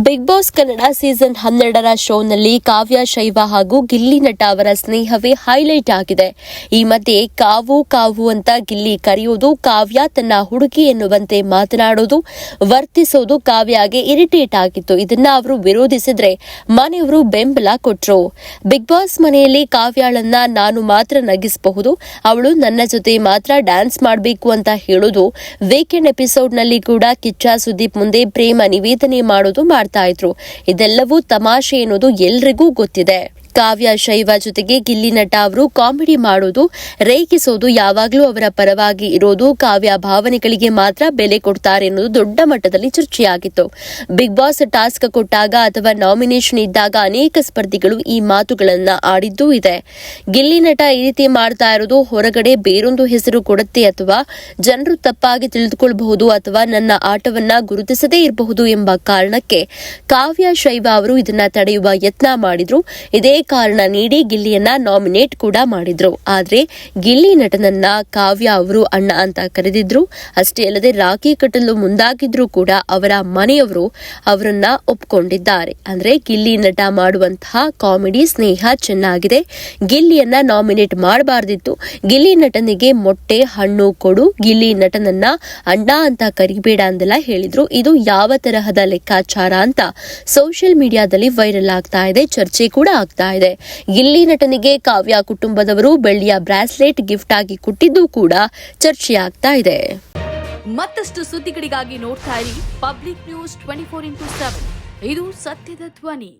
Big boss Kannada season 12ರ ಶೋನಲ್ಲಿ ಕಾವ್ಯ ಶೈವ ಹಾಗೂ ಗಿಲ್ಲಿ ನಟ ಅವರ ಸ್ನೇಹವೇ ಹೈಲೈಟ್ ಆಗಿದೆ. ಈ ಮಧ್ಯೆ ಕಾವು ಕಾವು ಅಂತ ಗಿಲ್ಲಿ ಕರೆಯೋದು, ಕಾವ್ಯ ತನ್ನ ಹುಡುಗಿ ಎನ್ನುವಂತೆ ಮಾತನಾಡೋದು, ವರ್ತಿಸೋದು ಕಾವ್ಯಗೆ ಇರಿಟೇಟ್ ಆಗಿತ್ತು. ಇದನ್ನ ಅವರು ವಿರೋಧಿಸಿದ್ರೆ ಮನೆಯವರು ಬೆಂಬಲ ಕೊಟ್ರು. ಬಿಗ್ ಬಾಸ್ ಮನೆಯಲ್ಲಿ ಕಾವ್ಯಾಳನ್ನ ನಾನು ಮಾತ್ರ ನಗಿಸಬಹುದು, ಅವಳು ನನ್ನ ಜೊತೆ ಮಾತ್ರ ಡ್ಯಾನ್ಸ್ ಮಾಡಬೇಕು ಅಂತ ಹೇಳೋದು, ವೀಕೆಂಡ್ ಎಪಿಸೋಡ್ನಲ್ಲಿ ಕೂಡ ಕಿಚ್ಚ ಸುದೀಪ್ ಮುಂದೆ ಪ್ರೇಮ ನಿವೇದನೆ ಮಾಡೋದು ಮಾಡ್ತಾ ಇದ್ರು. ಇದೆಲ್ಲವೂ ತಮಾಷೆ ಎನ್ನುವುದು ಎಲ್ರಿಗೂ ಗೊತ್ತಿದೆ. ಕಾವ್ಯ ಶೈವ ಜೊತೆಗೆ ಗಿಲ್ಲಿ ನಟ ಅವರು ಕಾಮಿಡಿ ಮಾಡೋದು, ರೇಗಿಸೋದು, ಯಾವಾಗಲೂ ಅವರ ಪರವಾಗಿ ಇರೋದು, ಕಾವ್ಯ ಭಾವನೆಗಳಿಗೆ ಮಾತ್ರ ಬೆಲೆ ಕೊಡ್ತಾರೆ ಎನ್ನುವುದು ದೊಡ್ಡ ಮಟ್ಟದಲ್ಲಿ ಚರ್ಚೆಯಾಗಿತ್ತು. ಬಿಗ್ ಬಾಸ್ ಟಾಸ್ಕ್ ಕೊಟ್ಟಾಗ ಅಥವಾ ನಾಮಿನೇಷನ್ ಇದ್ದಾಗ ಅನೇಕ ಸ್ಪರ್ಧಿಗಳು ಈ ಮಾತುಗಳನ್ನ ಆಡಿದ್ದೂ ಇದೆ. ಗಿಲ್ಲಿ ನಟ ಈ ರೀತಿ ಮಾಡ್ತಾ ಇರೋದು ಹೊರಗಡೆ ಬೇರೊಂದು ಹೆಸರು ಕೊಡುತ್ತೆ ಅಥವಾ ಜನರು ತಪ್ಪಾಗಿ ತಿಳಿದುಕೊಳ್ಳಬಹುದು ಅಥವಾ ನನ್ನ ಆಟವನ್ನ ಗುರುತಿಸದೇ ಇರಬಹುದು ಎಂಬ ಕಾರಣಕ್ಕೆ ಕಾವ್ಯ ಶೈವ ಅವರು ಇದನ್ನ ತಡೆಯುವ ಯತ್ನ ಮಾಡಿದ್ರು. ಇದೇ ಕಾರಣ ನೀಡಿ ಗಿಲ್ಲಿಯನ್ನ ನಾಮಿನೇಟ್ ಕೂಡ ಮಾಡಿದ್ರು. ಆದ್ರೆ ಗಿಲ್ಲಿ ನಟನನ್ನ ಕಾವ್ಯ ಅವರು ಅಣ್ಣ ಅಂತ ಕರೆದಿದ್ರು. ಅಷ್ಟೇ ಅಲ್ಲದೆ ರಾಖಿ ಕಟ್ಟಲು ಮುಂದಾಗಿದ್ರು ಕೂಡ ಅವರ ಮನೆಯವರು ಅವರನ್ನ ಒಪ್ಕೊಂಡಿದ್ದಾರೆ. ಅಂದ್ರೆ ಗಿಲ್ಲಿ ನಟ ಮಾಡುವಂತಹ ಕಾಮಿಡಿ ಸ್ನೇಹ ಚೆನ್ನಾಗಿದೆ, ಗಿಲ್ಲಿಯನ್ನ ನಾಮಿನೇಟ್ ಮಾಡಬಾರ್ದಿತ್ತು, ಗಿಲ್ಲಿ ನಟನಿಗೆ ಮೊಟ್ಟೆ ಹಣ್ಣು ಕೊಡು, ಗಿಲ್ಲಿ ನಟನನ್ನ ಅಣ್ಣ ಅಂತ ಕರಿಬೇಡ ಅಂದೆಲ್ಲ ಹೇಳಿದ್ರು. ಇದು ಯಾವ ತರಹದ ಲೆಕ್ಕಾಚಾರ ಅಂತ ಸೋಷಿಯಲ್ ಮೀಡಿಯಾದಲ್ಲಿ ವೈರಲ್ ಆಗ್ತಾ ಇದೆ, ಚರ್ಚೆ ಕೂಡ ಆಗ್ತಾ ಇದೆ. ಗಿಲ್ಲಿ ನಟನಿಗೆ ಕಾವ್ಯ ಕುಟುಂಬದವರು ಬೆಳ್ಳಿಯ ಬ್ರಾಸ್ಲೆಟ್ ಗಿಫ್ಟ್ ಆಗಿ ಕೊಟ್ಟಿದ್ದು ಕೂಡ ಚರ್ಚೆಯಾಗ್ತಾ ಇದೆ. ಮತ್ತಷ್ಟು ಸುದ್ದಿಗಳಿಗಾಗಿ ನೋಡ್ತಾ ಇರಿ ಪಬ್ಲಿಕ್ ನ್ಯೂಸ್ 24x7. ಇದು ಸತ್ಯದ ಧ್ವನಿ.